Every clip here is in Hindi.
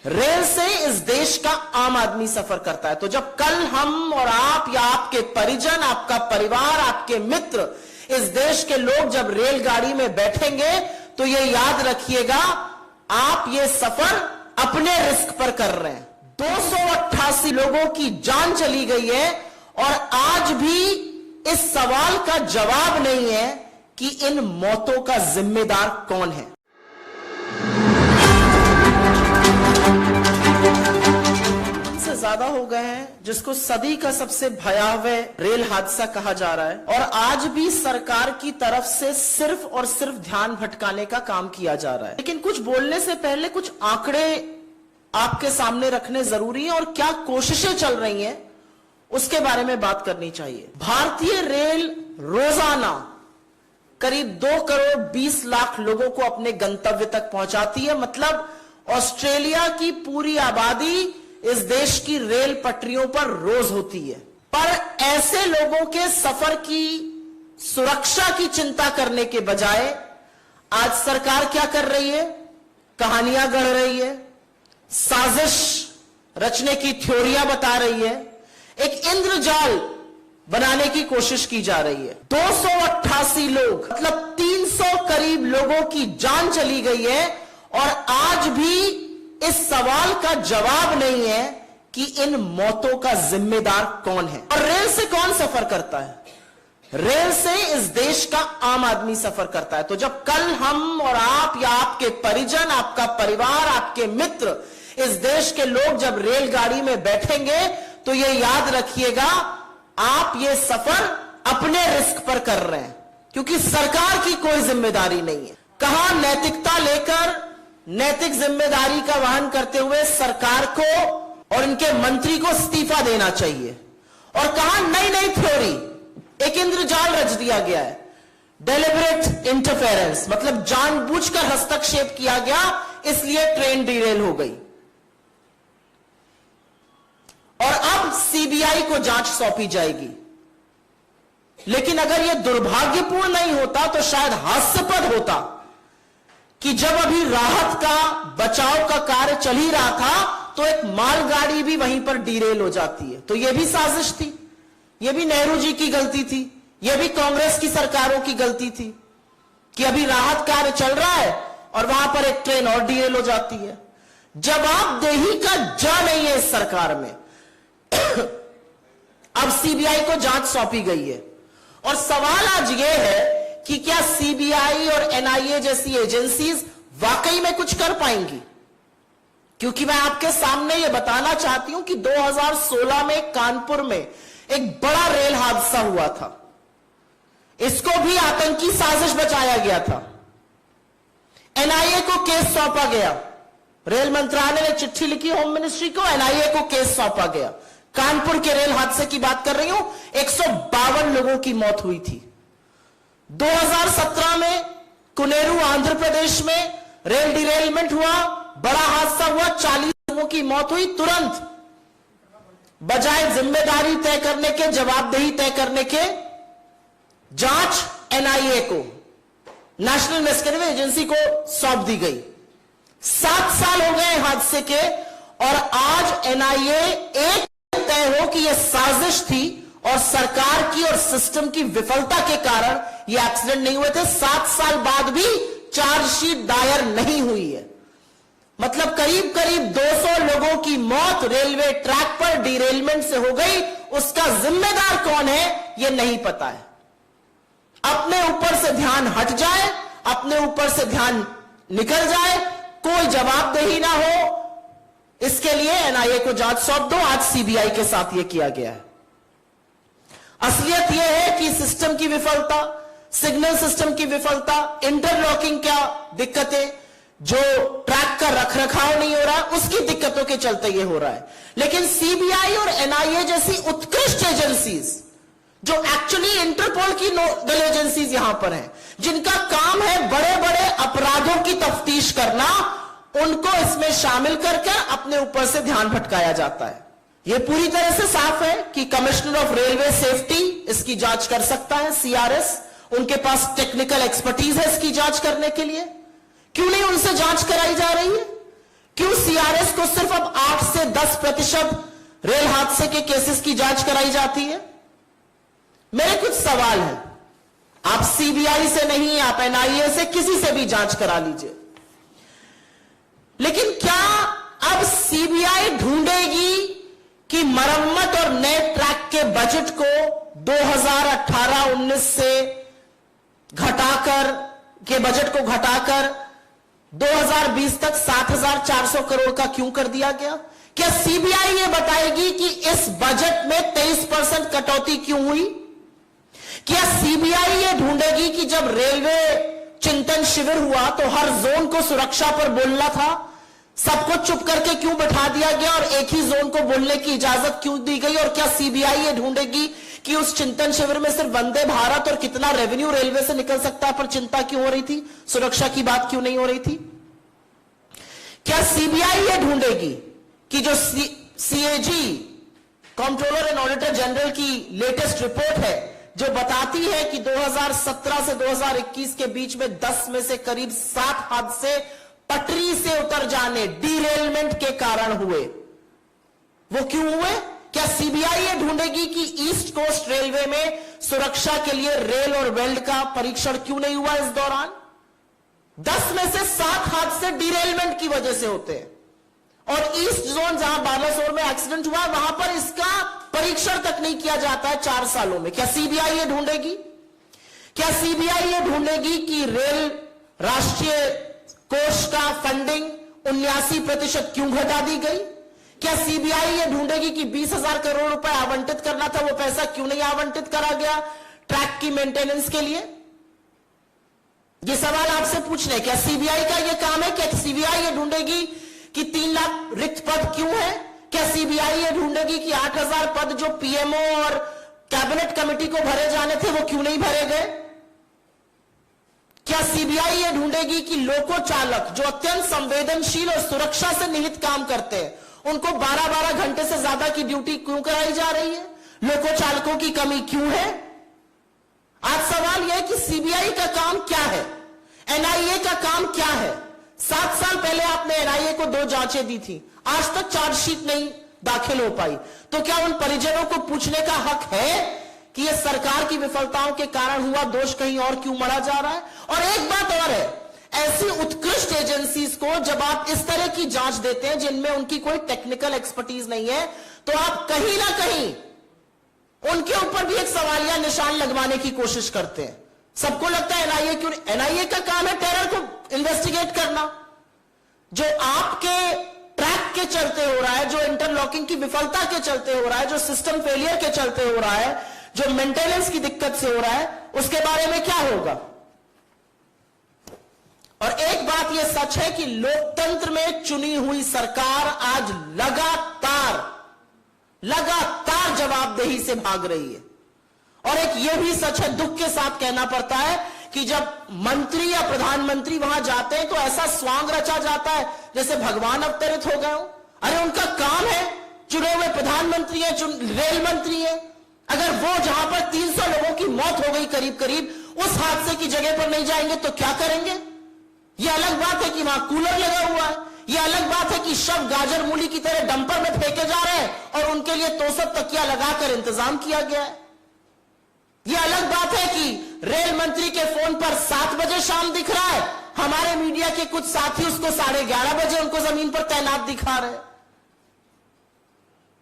रेल से इस देश का आम आदमी सफर करता है। तो जब कल हम और आप या आपके परिजन, आपका परिवार, आपके मित्र, इस देश के लोग जब रेलगाड़ी में बैठेंगे तो ये याद रखिएगा, आप ये सफर अपने रिस्क पर कर रहे हैं। 288 लोगों की जान चली गई है और आज भी इस सवाल का जवाब नहीं है कि इन मौतों का जिम्मेदार कौन है। से ज्यादा हो गए हैं, जिसको सदी का सबसे भयावह रेल हादसा कहा जा रहा है, और आज भी सरकार की तरफ से सिर्फ और सिर्फ ध्यान भटकाने का काम किया जा रहा है। लेकिन कुछ बोलने से पहले कुछ आंकड़े आपके सामने रखने जरूरी है और क्या कोशिशें चल रही हैं उसके बारे में बात करनी चाहिए। भारतीय रेल रोजाना करीब 2 करोड़ 20 लाख लोगों को अपने गंतव्य तक पहुंचाती है। मतलब ऑस्ट्रेलिया की पूरी आबादी इस देश की रेल पटरियों पर रोज होती है। पर ऐसे लोगों के सफर की सुरक्षा की चिंता करने के बजाय आज सरकार क्या कर रही है? कहानियां गढ़ रही है, साजिश रचने की थ्योरियां बता रही है, एक इंद्रजाल बनाने की कोशिश की जा रही है। 288 लोग, मतलब 300 करीब लोगों की जान चली गई है और आज भी इस सवाल का जवाब नहीं है कि इन मौतों का जिम्मेदार कौन है। और रेल से कौन सफर करता है? रेल से इस देश का आम आदमी सफर करता है। तो जब कल हम और आप या आपके परिजन, आपका परिवार, आपके मित्र, इस देश के लोग जब रेलगाड़ी में बैठेंगे तो ये याद रखिएगा, आप ये सफर अपने रिस्क पर कर रहे हैं, क्योंकि सरकार की कोई जिम्मेदारी नहीं है। कहां नैतिकता लेकर नैतिक जिम्मेदारी का वहन करते हुए सरकार को और इनके मंत्री को इस्तीफा देना चाहिए, और कहां नई नई थ्योरी, एक इंद्रजाल रच दिया गया है, डेलिबरेट इंटरफेरेंस, मतलब जानबूझकर हस्तक्षेप किया गया इसलिए ट्रेन डिरेल हो गई। और अब सीबीआई को जांच सौंपी जाएगी। लेकिन अगर यह दुर्भाग्यपूर्ण नहीं होता तो शायद हास्यास्पद होता कि जब अभी राहत का, बचाव का कार्य चल ही रहा था तो एक मालगाड़ी भी वहीं पर डिरेल हो जाती है। तो यह भी साजिश थी, यह भी नेहरू जी की गलती थी, यह भी कांग्रेस की सरकारों की गलती थी कि अभी राहत कार्य चल रहा है और वहां पर एक ट्रेन और डिरेल हो जाती है। जवाबदेही का जा नहीं है इस सरकार में। अब सीबीआई को जांच सौंपी गई है और सवाल आज यह है कि क्या सीबीआई और एनआईए जैसी एजेंसीज वाकई में कुछ कर पाएंगी? क्योंकि मैं आपके सामने यह बताना चाहती हूं कि 2016 में कानपुर में एक बड़ा रेल हादसा हुआ था। इसको भी आतंकी साजिश बताया गया था। एनआईए को केस सौंपा गया, रेल मंत्रालय ने चिट्ठी लिखी होम मिनिस्ट्री को, एनआईए को केस सौंपा गया। कानपुर के रेल हादसे की बात कर रही हूं, 152 लोगों की मौत हुई थी। 2017 में कुनेरू आंध्र प्रदेश में रेल डिरेलमेंट हुआ, बड़ा हादसा हुआ, 40 लोगों की मौत हुई। तुरंत बजाय जिम्मेदारी तय करने के, जवाबदेही तय करने के, जांच एनआईए को, नेशनल इन्वेस्टिगेटिव एजेंसी को सौंप दी गई। 7 साल हो गए हादसे के और आज एनआईए एक तय हो कि यह साजिश थी और सरकार की और सिस्टम की विफलता के कारण यह एक्सीडेंट नहीं हुए थे। 7 साल बाद भी चार्जशीट दायर नहीं हुई है। मतलब करीब करीब 200 लोगों की मौत रेलवे ट्रैक पर डिरेलमेंट से हो गई। उसका जिम्मेदार कौन है यह नहीं पता है। अपने ऊपर से ध्यान हट जाए, अपने ऊपर से ध्यान निकल जाए, कोई जवाबदेही ना हो, इसके लिए एनआईए को जांच सौंप दो। आज सीबीआई के साथ यह किया गया है। असलियत यह है कि सिस्टम की विफलता, सिग्नल सिस्टम की विफलता, इंटरलॉकिंग क्या दिक्कतें, जो ट्रैक का रखरखाव नहीं हो रहा, उसकी दिक्कतों के चलते यह हो रहा है। लेकिन सीबीआई और एनआईए जैसी उत्कृष्ट एजेंसीज, जो एक्चुअली इंटरपोल की नोडल एजेंसीज यहां पर हैं, जिनका काम है बड़े बड़े अपराधों की तफ्तीश करना, उनको इसमें शामिल करके अपने ऊपर से ध्यान भटकाया जाता है। यह पूरी तरह से साफ है कि कमिश्नर ऑफ रेलवे सेफ्टी इसकी जांच कर सकता है, सीआरएस, उनके पास टेक्निकल एक्सपर्टीज है इसकी जांच करने के लिए। क्यों नहीं उनसे जांच कराई जा रही है? क्यों सीआरएस को सिर्फ अब 8 से 10% रेल हादसे के केसेस की जांच कराई जाती है? मेरे कुछ सवाल हैं। आप सीबीआई से नहीं, आप एनआईए से, किसी से भी जांच करा लीजिए, लेकिन क्या अब सीबीआई ढूंढेगी कि मरम्मत और नए ट्रैक के बजट को 2018-19 से घटाकर के बजट को घटाकर 2020 तक 7,400 करोड़ का क्यों कर दिया गया? क्या सीबीआई ये बताएगी कि इस बजट में 23% कटौती क्यों हुई? क्या सीबीआई ये ढूंढेगी कि जब रेलवे चिंतन शिविर हुआ तो हर जोन को सुरक्षा पर बोलना था, सबको चुप करके क्यों बैठा दिया गया और एक ही जोन को बोलने की इजाजत क्यों दी गई? और क्या सीबीआई ये ढूंढेगी कि उस चिंतन शिविर में सिर्फ वंदे भारत और कितना रेवेन्यू रेलवे से निकल सकता है पर चिंता क्यों हो रही थी, सुरक्षा की बात क्यों नहीं हो रही थी? क्या सीबीआई ये ढूंढेगी कि जो CAG controller and auditor general की लेटेस्ट रिपोर्ट है जो बताती है कि 2017 से 2021 के बीच में 10 में से करीब 7 हादसे पटरी से उतर जाने, डीरेलमेंट के कारण हुए, वो क्यों हुए? क्या सीबीआई ये ढूंढेगी कि ईस्ट कोस्ट रेलवे में सुरक्षा के लिए रेल और वेल्ड का परीक्षण क्यों नहीं हुआ इस दौरान? 10 में से 7 हादसे डीरेलमेंट की वजह से होते हैं और ईस्ट जोन जहां बालासोर में एक्सीडेंट हुआ वहां पर इसका परीक्षण तक नहीं किया जाता है 4 सालों में। क्या सीबीआई ये ढूंढेगी? क्या सीबीआई ये ढूंढेगी कि रेल राष्ट्रीय कोष का फंडिंग 79% क्यों घटा दी गई? क्या सीबीआई ये ढूंढेगी कि 20,000 करोड़ रुपए आवंटित करना था, वो पैसा क्यों नहीं आवंटित करा गया ट्रैक की मेंटेनेंस के लिए? ये सवाल आपसे पूछने। क्या सीबीआई का ये काम है? क्या सीबीआई ये ढूंढेगी कि 3 लाख रिक्त पद क्यों है? क्या सीबीआई ये ढूंढेगी कि 8,000 पद जो पीएमओ और कैबिनेट कमेटी को भरे जाने थे वो क्यों नहीं भरे गए? क्या सीबीआई ये ढूंढेगी कि लोको चालक जो अत्यंत संवेदनशील और सुरक्षा से निहित काम करते हैं उनको 12-12 घंटे से ज्यादा की ड्यूटी क्यों कराई जा रही है? लोको चालकों की कमी क्यों है? आज सवाल यह है कि सीबीआई का काम क्या है, एनआईए का काम क्या है? 7 साल पहले आपने एनआईए को 2 जांचें दी थी, आज तक चार्जशीट नहीं दाखिल हो पाई, तो क्या उन परिजनों को पूछने का हक है कि यह सरकार की विफलताओं के कारण हुआ, दोष कहीं और क्यों मढ़ा जा रहा है? और एक बात और है, ऐसी उत्कृष्ट एजेंसीज को जब आप इस तरह की जांच देते हैं जिनमें उनकी कोई टेक्निकल एक्सपर्टीज नहीं है, तो आप कहीं ना कहीं उनके ऊपर भी एक सवालिया निशान लगवाने की कोशिश करते हैं। सबको लगता है एनआईए क्यों? एनआईए का काम है टेरर को इन्वेस्टिगेट करना। जो आपके ट्रैक के चलते हो रहा है, जो इंटरलॉकिंग की विफलता के चलते हो रहा है, जो सिस्टम फेलियर के चलते हो रहा है, जो मेंटेनेंस की दिक्कत से हो रहा है, उसके बारे में क्या होगा? और एक बात यह सच है कि लोकतंत्र में चुनी हुई सरकार आज लगातार जवाबदेही से भाग रही है। और एक यह भी सच है, दुख के साथ कहना पड़ता है, कि जब मंत्री या प्रधानमंत्री वहां जाते हैं तो ऐसा स्वांग रचा जाता है जैसे भगवान अवतरित हो गए हो। अरे उनका काम है, चुने हुए प्रधानमंत्री है, रेल मंत्री है, अगर वो जहां पर 300 लोगों की मौत हो गई करीब करीब, उस हादसे की जगह पर नहीं जाएंगे तो क्या करेंगे? यह अलग बात है कि वहां कूलर लगा हुआ है, यह अलग बात है कि शव गाजर मूली की तरह डंपर में फेंके जा रहे हैं और उनके लिए तोसक तकिया लगाकर इंतजाम किया गया है। यह अलग बात है कि रेल मंत्री के फोन पर 7 बजे शाम दिख रहा है, हमारे मीडिया के कुछ साथी उसको 11:30 बजे उनको जमीन पर तैनात दिखा रहे हैं।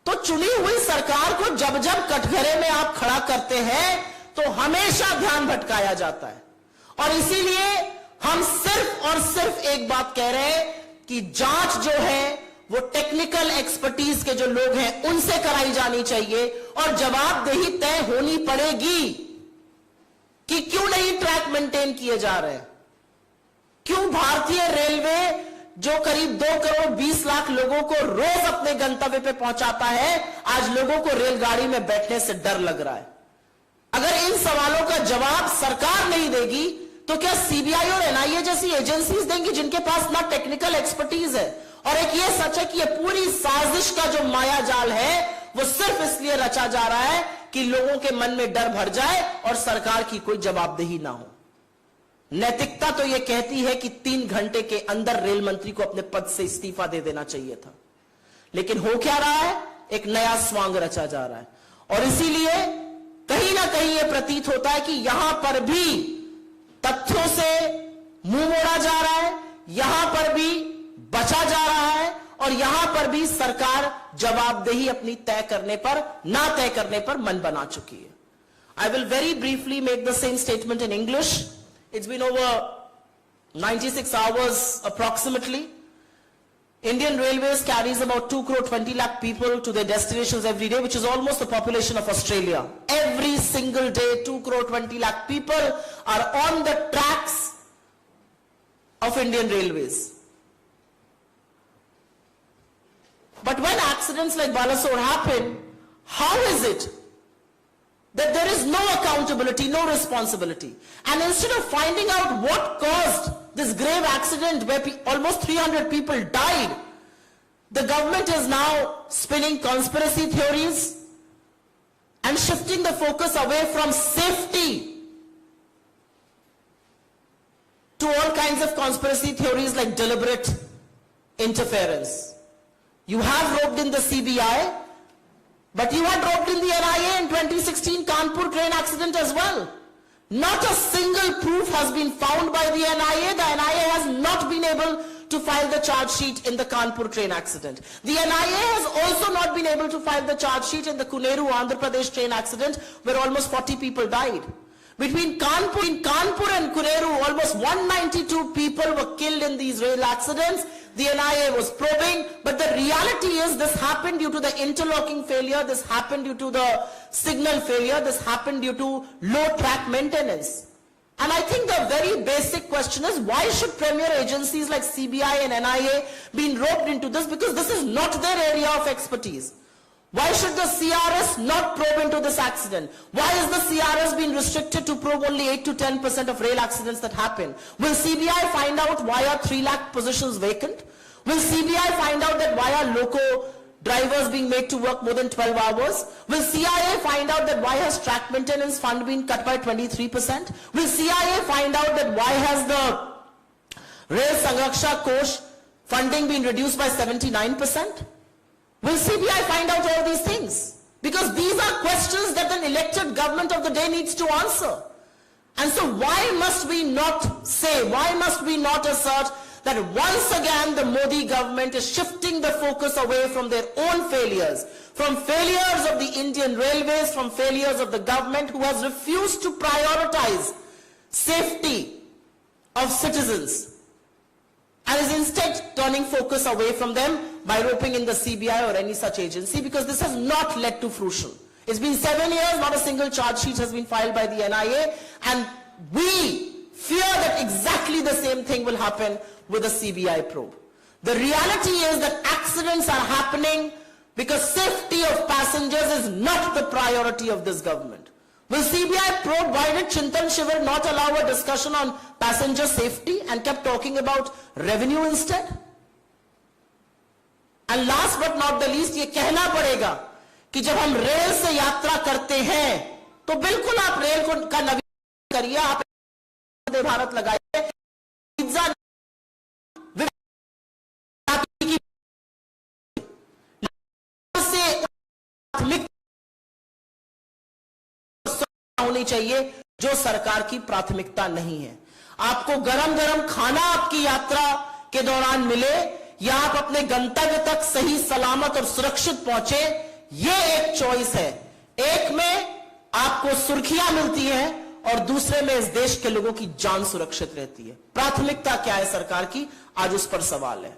तो चुनी हुई सरकार को जब जब कटघरे में आप खड़ा करते हैं तो हमेशा ध्यान भटकाया जाता है। और इसीलिए हम सिर्फ और सिर्फ एक बात कह रहे हैं कि जांच जो है वो टेक्निकल एक्सपर्टीज के जो लोग हैं उनसे कराई जानी चाहिए और जवाबदेही तय होनी पड़ेगी कि क्यों नहीं ट्रैक मेंटेन किए जा रहे हैं, क्यों भारतीय रेलवे जो करीब 2 करोड़ 20 लाख लोगों को रोज अपने गंतव्य पे पहुंचाता है, आज लोगों को रेलगाड़ी में बैठने से डर लग रहा है। अगर इन सवालों का जवाब सरकार नहीं देगी तो क्या सीबीआई और एनआईए जैसी एजेंसीज देंगी जिनके पास ना टेक्निकल एक्सपर्टीज है? और एक ये सच है कि ये पूरी साजिश का जो माया जाल है वो सिर्फ इसलिए रचा जा रहा है कि लोगों के मन में डर भर जाए और सरकार की कोई जवाबदेही ना हो। नैतिकता तो यह कहती है कि 3 घंटे के अंदर रेल मंत्री को अपने पद से इस्तीफा दे देना चाहिए था, लेकिन हो क्या रहा है? एक नया स्वांग रचा जा रहा है। और इसीलिए कहीं ना कहीं यह प्रतीत होता है कि यहां पर भी तथ्यों से मुंह मोड़ा जा रहा है, यहां पर भी बचा जा रहा है, और यहां पर भी सरकार जवाबदेही अपनी तय करने पर, ना तय करने पर मन बना चुकी है। I will very briefly make the same statement in English. It's been over 96 hours approximately. Indian Railways carries about 2 crore 20 lakh people to their destinations every day, which is almost the population of Australia. Every single day, 2 crore 20 lakh people are on the tracks of Indian Railways. But when accidents like Balasore happen, how is it that there is no accountability, no responsibility? And instead of finding out what caused this grave accident where almost 300 people died, the government is now spinning conspiracy theories and shifting the focus away from safety to all kinds of conspiracy theories like deliberate interference. You have roped in the CBI, but you had roped in the NIA in 2016 Kanpur train accident as well. Not a single proof has been found by the NIA. The NIA has not been able to file the charge sheet in the Kanpur train accident. The NIA has also not been able to file the charge sheet in the Kuneru, Andhra Pradesh train accident where almost 40 people died. Between Kanpur and Kuneru, almost 192 people were killed in these rail accidents. The NIA was probing, but the reality is this happened due to the interlocking failure, this happened due to the signal failure, this happened due to low track maintenance. And I think the very basic question is, why should premier agencies like CBI and NIA be roped into this? Because this is not their area of expertise. Why should the CRS not probe into this accident? Why is the CRS being restricted to probe only 8 to 10% of rail accidents that happen? Will CBI find out why are 3 lakh positions vacant? Will CBI find out that why are loco drivers being made to work more than 12 hours? Will CIA find out that why has track maintenance fund been cut by 23%? Will CIA find out that why has the Rail Sanraksha Kosh funding been reduced by 79%? Will CBI find out all these things? Because these are questions that an elected government of the day needs to answer. And so why must we not say, why must we not assert that once again the Modi government is shifting the focus away from their own failures, from failures of the Indian Railways, from failures of the government who has refused to prioritize safety of citizens, and is instead turning focus away from them by roping in the CBI or any such agency, because this has not led to fruition. It's been 7 years, not a single charge sheet has been filed by the NIA, and we fear that exactly the same thing will happen with a CBI probe. The reality is that accidents are happening because safety of passengers is not the priority of this government. Will CBI probe why did Chintan Shivir not allow a discussion on passenger safety and kept talking about revenue instead? And last but not the least, ये कहना पड़ेगा कि जब हम रेल से यात्रा करते हैं तो बिल्कुल आप रेल को का नवीनीकरण करिए, आप वंदे भारत लगाइए, पिज्जा से होनी चाहिए जो सरकार की प्राथमिकता नहीं है। आपको गरम गरम खाना आपकी यात्रा के दौरान मिले या आप अपने गंतव्य तक सही सलामत और सुरक्षित पहुंचे, ये एक चॉइस है। एक में आपको सुर्खियां मिलती हैं और दूसरे में इस देश के लोगों की जान सुरक्षित रहती है। प्राथमिकता क्या है सरकार की, आज उस पर सवाल है।